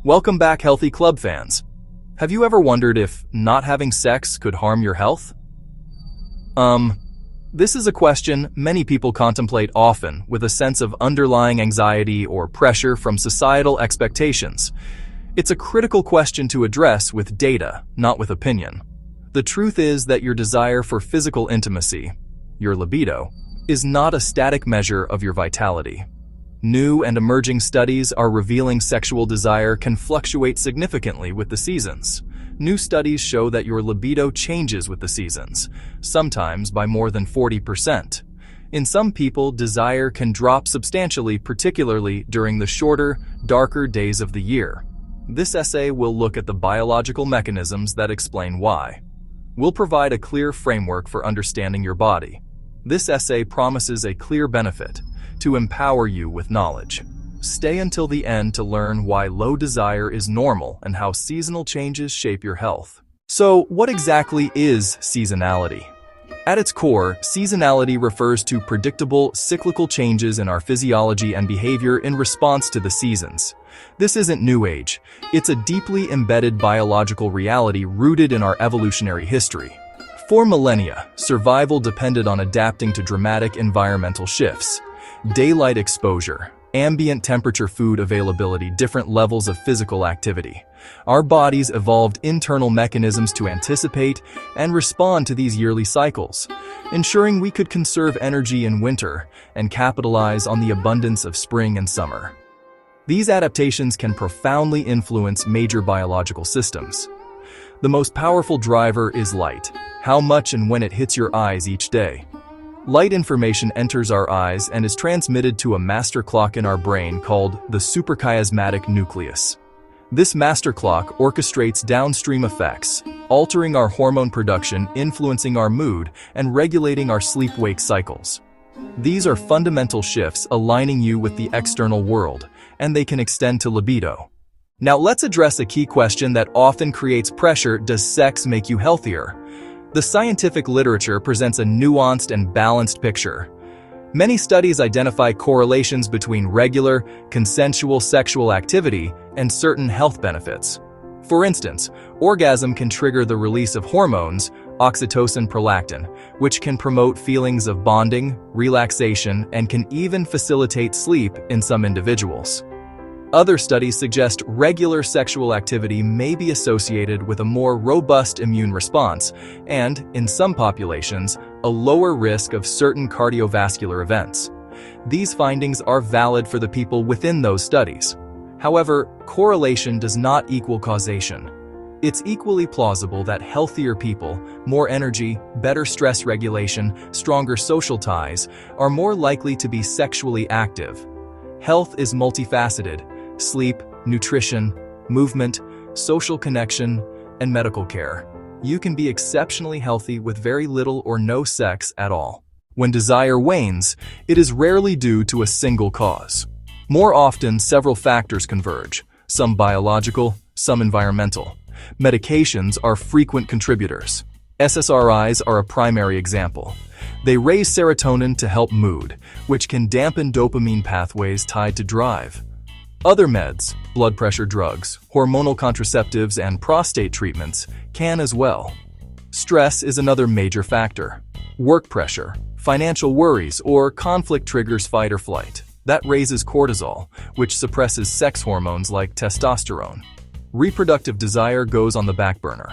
Welcome back, healthy club fans. Have you ever wondered if not having sex could harm your health? This is a question many people contemplate often with a sense of underlying anxiety or pressure from societal expectations. It's a critical question to address with data, not with opinion. The truth is that your desire for physical intimacy, your libido, is not a static measure of your vitality. New and emerging studies are revealing sexual desire can fluctuate significantly with the seasons. New studies show that your libido changes with the seasons, sometimes by more than 40%. In some people, desire can drop substantially, particularly during the shorter, darker days of the year. This essay will look at the biological mechanisms that explain why. We'll provide a clear framework for understanding your body. This essay promises a clear benefit: to empower you with knowledge. Stay until the end to learn why low desire is normal and how seasonal changes shape your health. So, what exactly is seasonality? At its core, seasonality refers to predictable, cyclical changes in our physiology and behavior in response to the seasons. This isn't New Age. It's a deeply embedded biological reality rooted in our evolutionary history. For millennia, survival depended on adapting to dramatic environmental shifts. Daylight exposure, ambient temperature, food availability, different levels of physical activity. Our bodies evolved internal mechanisms to anticipate and respond to these yearly cycles, ensuring we could conserve energy in winter and capitalize on the abundance of spring and summer. These adaptations can profoundly influence major biological systems. The most powerful driver is light, how much and when it hits your eyes each day. Light information enters our eyes and is transmitted to a master clock in our brain called the suprachiasmatic nucleus. This master clock orchestrates downstream effects, altering our hormone production, influencing our mood, and regulating our sleep-wake cycles. These are fundamental shifts aligning you with the external world, and they can extend to libido. Now let's address a key question that often creates pressure: does sex make you healthier? The scientific literature presents a nuanced and balanced picture. Many studies identify correlations between regular, consensual sexual activity and certain health benefits. For instance, orgasm can trigger the release of hormones, oxytocin, prolactin, which can promote feelings of bonding, relaxation, and can even facilitate sleep in some individuals. Other studies suggest regular sexual activity may be associated with a more robust immune response and, in some populations, a lower risk of certain cardiovascular events. These findings are valid for the people within those studies. However, correlation does not equal causation. It's equally plausible that healthier people, more energy, better stress regulation, stronger social ties, are more likely to be sexually active. Health is multifaceted: sleep, nutrition, movement, social connection, and medical care. You can be exceptionally healthy with very little or no sex at all. When desire wanes, it is rarely due to a single cause. More often, several factors converge, some biological, some environmental. Medications are frequent contributors. SSRIs are a primary example. They raise serotonin to help mood, which can dampen dopamine pathways tied to drive. Other meds, blood pressure drugs, hormonal contraceptives, and prostate treatments can as well. Stress is another major factor. Work pressure, financial worries, or conflict triggers fight or flight. That raises cortisol, which suppresses sex hormones like testosterone. Reproductive desire goes on the back burner.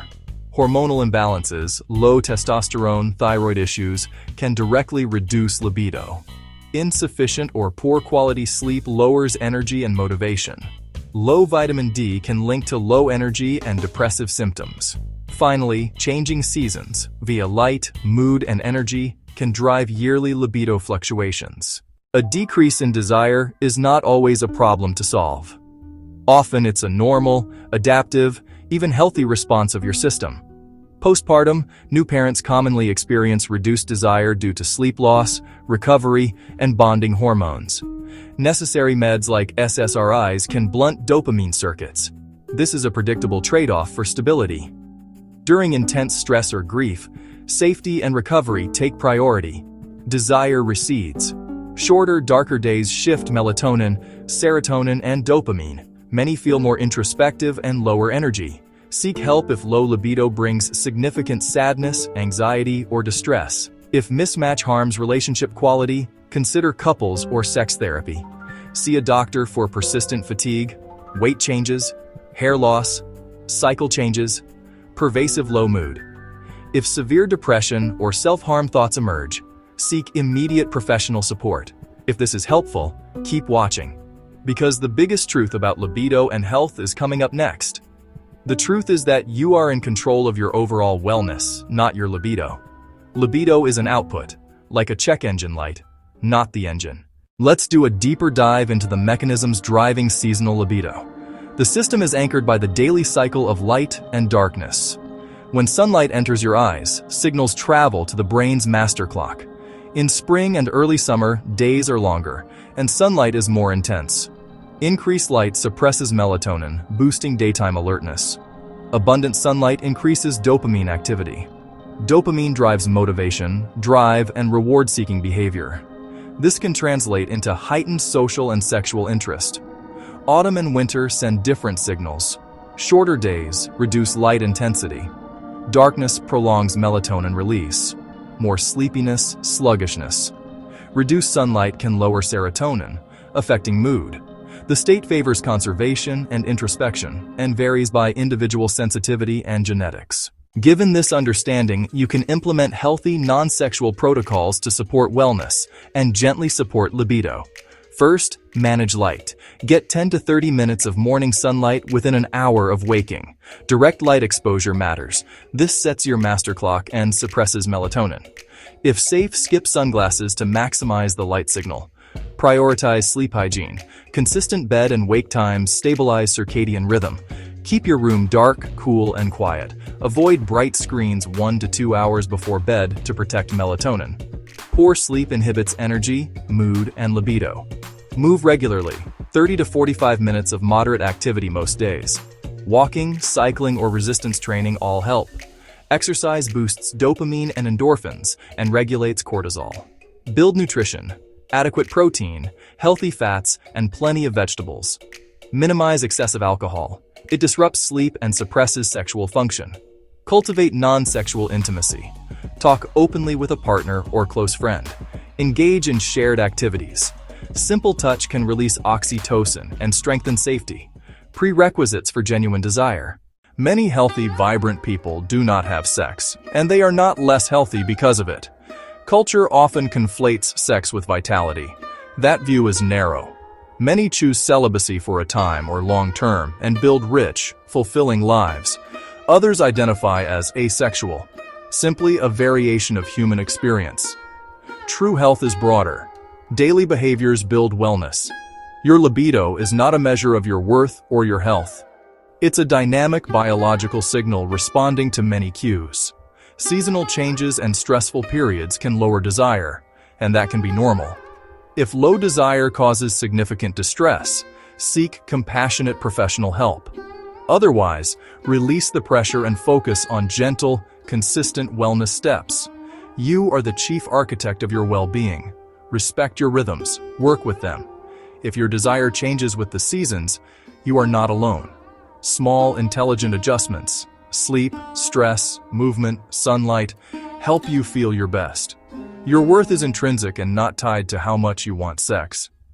Hormonal imbalances, low testosterone, thyroid issues can directly reduce libido. Insufficient or poor quality sleep lowers energy and motivation. Low vitamin D can link to low energy and depressive symptoms. Finally, changing seasons via light, mood, and energy can drive yearly libido fluctuations. A decrease in desire is not always a problem to solve. Often it's a normal, adaptive, even healthy response of your system. Postpartum, new parents commonly experience reduced desire due to sleep loss, recovery, and bonding hormones. Necessary meds like SSRIs can blunt dopamine circuits. This is a predictable trade-off for stability. During intense stress or grief, safety and recovery take priority. Desire recedes. Shorter, darker days shift melatonin, serotonin, and dopamine, Many feel more introspective and lower energy. Seek help if low libido brings significant sadness, anxiety, or distress. If mismatch harms relationship quality, consider couples or sex therapy. See a doctor for persistent fatigue, weight changes, hair loss, cycle changes, pervasive low mood. If severe depression or self-harm thoughts emerge, seek immediate professional support. If this is helpful, keep watching, because the biggest truth about libido and health is coming up next. The truth is that you are in control of your overall wellness, not your libido. Libido is an output, like a check engine light, not the engine. Let's do a deeper dive into the mechanisms driving seasonal libido. The system is anchored by the daily cycle of light and darkness. When sunlight enters your eyes, signals travel to the brain's master clock. In spring and early summer, days are longer, and sunlight is more intense. Increased light suppresses melatonin, boosting daytime alertness. Abundant sunlight increases dopamine activity. Dopamine drives motivation, drive, and reward-seeking behavior. This can translate into heightened social and sexual interest. Autumn and winter send different signals. Shorter days reduce light intensity. Darkness prolongs melatonin release. More sleepiness, sluggishness. Reduced sunlight can lower serotonin, affecting mood. The state favors conservation and introspection and varies by individual sensitivity and genetics. Given this understanding, you can implement healthy, non-sexual protocols to support wellness and gently support libido. First, manage light. Get 10 to 30 minutes of morning sunlight within an hour of waking. Direct light exposure matters. This sets your master clock and suppresses melatonin. If safe, skip sunglasses to maximize the light signal. Prioritize sleep hygiene. Consistent bed and wake times stabilize circadian rhythm. Keep your room dark, cool, and quiet. Avoid bright screens 1 to 2 hours before bed to protect melatonin. Poor sleep inhibits energy, mood, and libido. Move regularly, 30 to 45 minutes of moderate activity most days. Walking, cycling, or resistance training all help. Exercise boosts dopamine and endorphins and regulates cortisol. Build nutrition, adequate protein, healthy fats, and plenty of vegetables. Minimize excessive alcohol. It disrupts sleep and suppresses sexual function. Cultivate non-sexual intimacy. Talk openly with a partner or close friend. Engage in shared activities. Simple touch can release oxytocin and strengthen safety. Prerequisites for genuine desire. Many healthy, vibrant people do not have sex, and they are not less healthy because of it. Culture often conflates sex with vitality. That view is narrow. Many choose celibacy for a time or long term and build rich, fulfilling lives. Others identify as asexual, simply a variation of human experience. True health is broader. Daily behaviors build wellness. Your libido is not a measure of your worth or your health. It's a dynamic biological signal responding to many cues. Seasonal changes and stressful periods can lower desire, and that can be normal. If low desire causes significant distress, seek compassionate professional help. Otherwise, release the pressure and focus on gentle, consistent wellness steps. You are the chief architect of your well-being. Respect your rhythms, work with them. If your desire changes with the seasons, you are not alone. Small, intelligent adjustments, sleep, stress, movement, sunlight, help you feel your best. Your worth is intrinsic and not tied to how much you want sex.